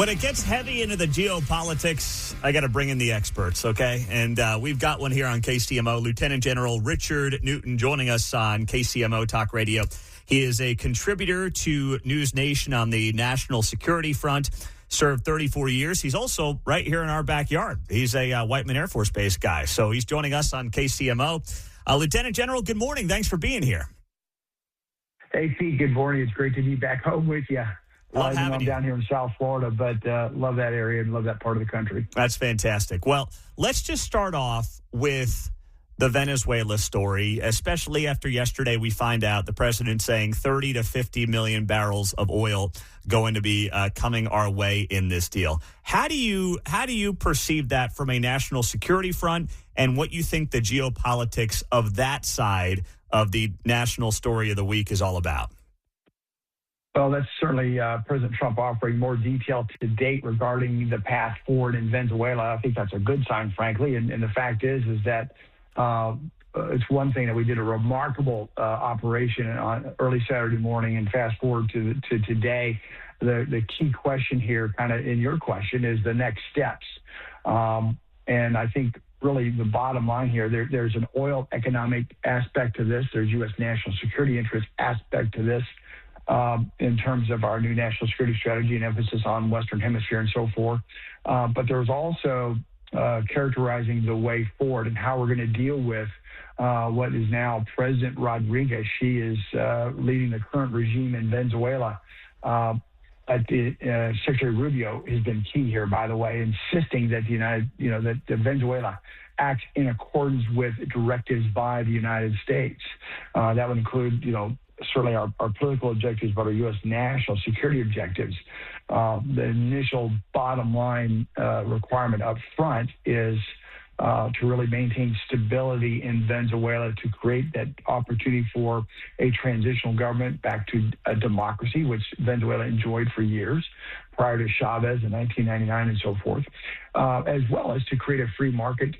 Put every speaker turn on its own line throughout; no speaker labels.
When it gets heavy into the geopolitics, I got to bring in the experts, okay? And we've got one here on KCMO, Lieutenant General Richard Newton, joining us on KCMO Talk Radio. He is a contributor to News Nation on the national security front, served 34 years. He's also right here in our backyard. He's a Whiteman Air Force Base guy, so he's joining us on KCMO. Lieutenant General, good morning. Thanks for being here.
Hey, Pete, good morning. It's great to be back home with you.
Love having
I'm
you.
down here in South Florida, but love that area and love that part of the country.
That's fantastic. Well, let's just start off with the Venezuela story, especially after yesterday we find out the president saying 30 to 50 million barrels of oil going to be coming our way in this deal. How do you perceive that from a national security front, and what you think the geopolitics of that side of the national story of the week is all about?
Well, that's certainly President Trump offering more detail to date regarding the path forward in Venezuela. I think that's a good sign, frankly. And the fact is that it's one thing that we did a remarkable operation on early Saturday morning, and fast forward to today. The key question here, kind of in your question, is the next steps. And I think really the bottom line here, there's an oil economic aspect to this. There's U.S. national security interest aspect to this. In terms of our new national security strategy and emphasis on Western Hemisphere and so forth. But there's also characterizing the way forward and how we're going to deal with what is now President Rodriguez. She is leading the current regime in Venezuela. Secretary Rubio has been key here, by the way, insisting that that Venezuela acts in accordance with directives by the United States. That would include, certainly our political objectives, but our U.S. national security objectives. The initial bottom line requirement up front is to really maintain stability in Venezuela, to create that opportunity for a transitional government back to a democracy, which Venezuela enjoyed for years prior to Chavez in 1999 and so forth, as well as to create a free market,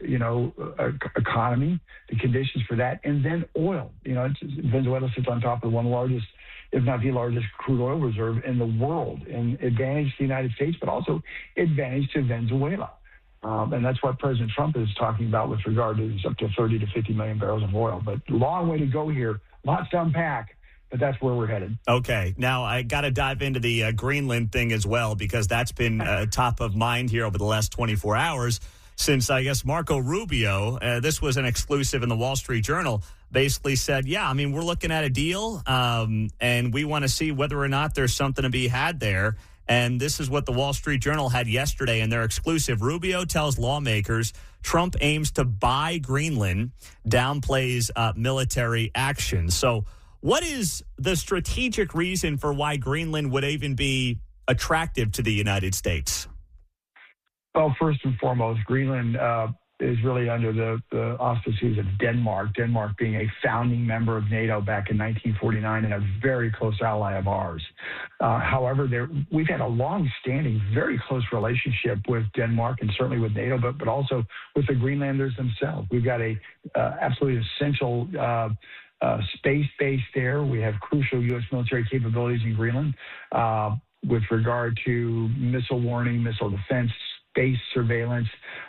economy, the conditions for that, and then oil. Venezuela sits on top of one of the largest, if not the largest, crude oil reserve in the world, and advantage to the United States, but also advantage to Venezuela. And that's what President Trump is talking about with regard to up to 30 to 50 million barrels of oil. But long way to go here, lots to unpack, but that's where we're headed.
Okay. Now, I got to dive into the Greenland thing as well, because that's been top of mind here over the last 24 hours since, I guess, Marco Rubio, this was an exclusive in the Wall Street Journal, basically said, we're looking at a deal, and we want to see whether or not there's something to be had there. And this is what the Wall Street Journal had yesterday in their exclusive. Rubio tells lawmakers Trump aims to buy Greenland, downplays military action. So what is the strategic reason for why Greenland would even be attractive to the United States?
Well, first and foremost, Greenland is really under the auspices of Denmark, Denmark being a founding member of NATO back in 1949 and a very close ally of ours. However, we've had a long-standing, very close relationship with Denmark and certainly with NATO, but also with the Greenlanders themselves. We've got a absolutely essential space base there. We have crucial U.S. military capabilities in Greenland with regard to missile warning, missile defense, space surveillance,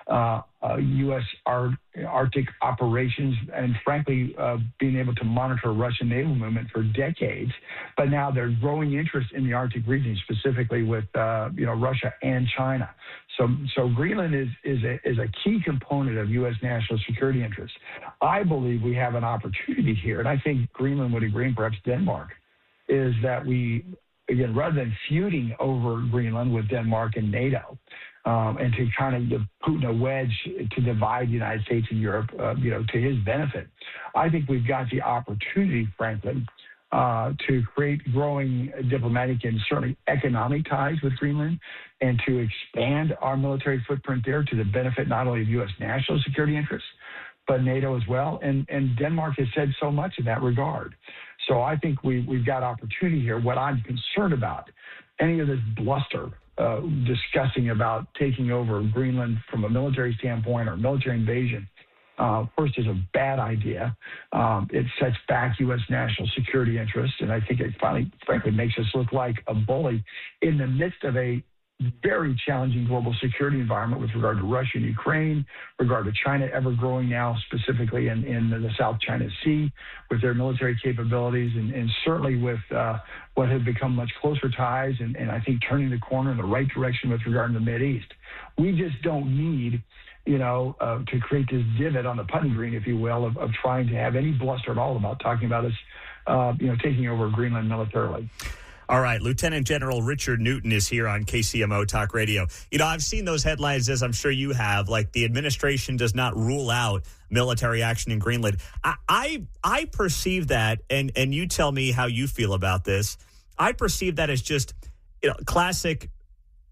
U.S. Arctic operations, and frankly, being able to monitor Russian naval movement for decades. But now there's growing interest in the Arctic region, specifically with Russia and China. So Greenland is a key component of U.S. national security interests. I believe we have an opportunity here, and I think Greenland would agree, and perhaps Denmark, is that we, again, rather than feuding over Greenland with Denmark and NATO, and to kind of give Putin a wedge to divide the United States and Europe, to his benefit, I think we've got the opportunity, frankly, to create growing diplomatic and certainly economic ties with Greenland, and to expand our military footprint there to the benefit not only of U.S. national security interests, but NATO as well. And Denmark has said so much in that regard. So I think we've got opportunity here. What I'm concerned about, any of this bluster discussing about taking over Greenland from a military standpoint or military invasion, first is a bad idea. It sets back U.S. national security interests, and I think it finally, frankly, makes us look like a bully in the midst of a very challenging global security environment with regard to Russia and Ukraine, regard to China ever growing now, specifically in the South China Sea with their military capabilities, and certainly with what have become much closer ties and I think turning the corner in the right direction with regard to the Mideast. We just don't need to create this divot on the putting green, if you will, of trying to have any bluster at all about talking about us, taking over Greenland militarily.
All right, Lieutenant General Richard Newton is here on KCMO Talk Radio. I've seen those headlines, as I'm sure you have, like the administration does not rule out military action in Greenland. I perceive that, and you tell me how you feel about this. I perceive that as just classic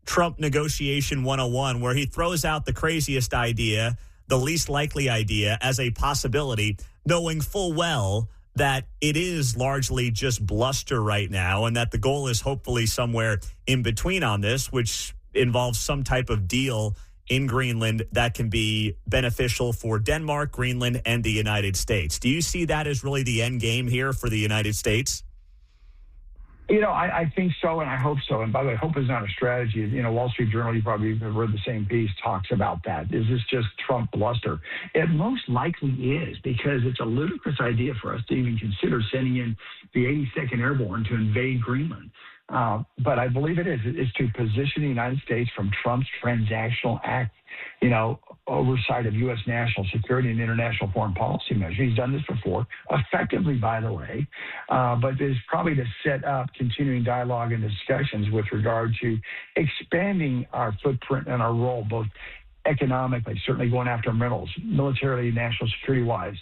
Trump negotiation 101, where he throws out the craziest idea, the least likely idea as a possibility, knowing full well that it is largely just bluster right now and that the goal is hopefully somewhere in between on this, which involves some type of deal in Greenland that can be beneficial for Denmark, Greenland, and the United States. Do you see that as really the end game here for the United States?
I think so, and I hope so. And by the way, hope is not a strategy. Wall Street Journal, you probably have read the same piece, talks about that. Is this just Trump bluster? It most likely is, because it's a ludicrous idea for us to even consider sending in the 82nd Airborne to invade Greenland. But I believe it is. It's to position the United States from Trump's transactional act, oversight of U.S. national security and international foreign policy measures. He's done this before, effectively, by the way, but is probably to set up continuing dialogue and discussions with regard to expanding our footprint and our role, both economically, certainly going after minerals, militarily, national security-wise,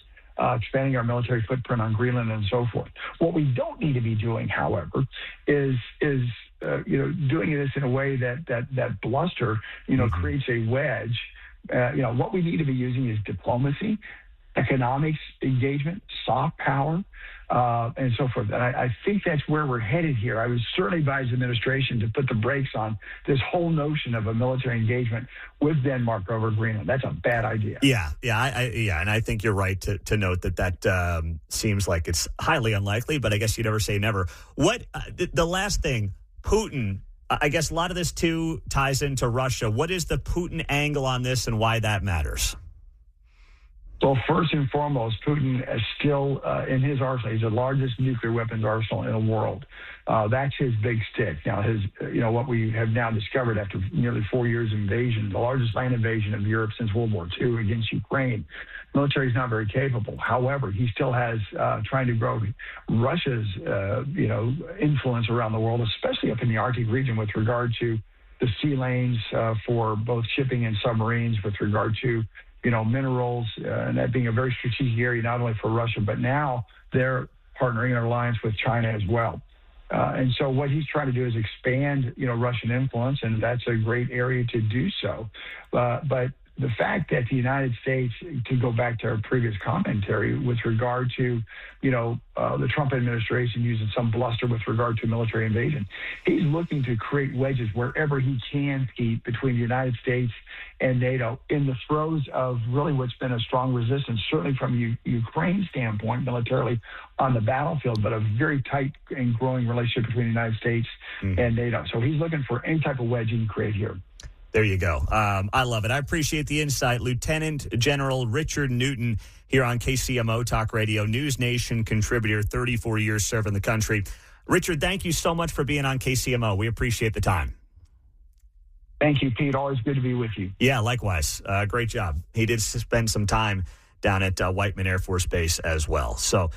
expanding our military footprint on Greenland and so forth. What we don't need to be doing, however, is doing this in a way that bluster, creates a wedge. What we need to be using is diplomacy, economics engagement, soft power, and so forth. And I think that's where we're headed here. I would certainly advise the administration to put the brakes on this whole notion of a military engagement with Denmark over Greenland. That's a bad idea.
Yeah, and I think you're right to note that seems like it's highly unlikely, but I guess you never say never. What the last thing, Putin, I guess a lot of this too ties into Russia. What is the Putin angle on this and why that matters?
Well, first and foremost, Putin is still in his arsenal. He's the largest nuclear weapons arsenal in the world. That's his big stick. Now, what we have now discovered after nearly 4 years of invasion, the largest land invasion of Europe since World War II against Ukraine. Military is not very capable. However, he still has trying to grow Russia's influence around the world, especially up in the Arctic region with regard to the sea lanes for both shipping and submarines, with regard to minerals, and that being a very strategic area, not only for Russia, but now they're partnering in an alliance with China as well. And so what he's trying to do is expand, Russian influence, and that's a great area to do so. But the fact that the United States, to go back to our previous commentary with regard to, the Trump administration using some bluster with regard to military invasion, he's looking to create wedges wherever he can, Pete, between the United States and NATO in the throes of really what's been a strong resistance, certainly from Ukraine's standpoint, militarily on the battlefield, but a very tight and growing relationship between the United States and NATO. So he's looking for any type of wedge he can create here.
There you go. I love it. I appreciate the insight. Lieutenant General Richard Newton here on KCMO Talk Radio, News Nation contributor, 34 years serving the country. Richard, thank you so much for being on KCMO. We appreciate the time.
Thank you, Pete. Always good to be with you.
Yeah, likewise. Great job. He did spend some time down at Whiteman Air Force Base as well. So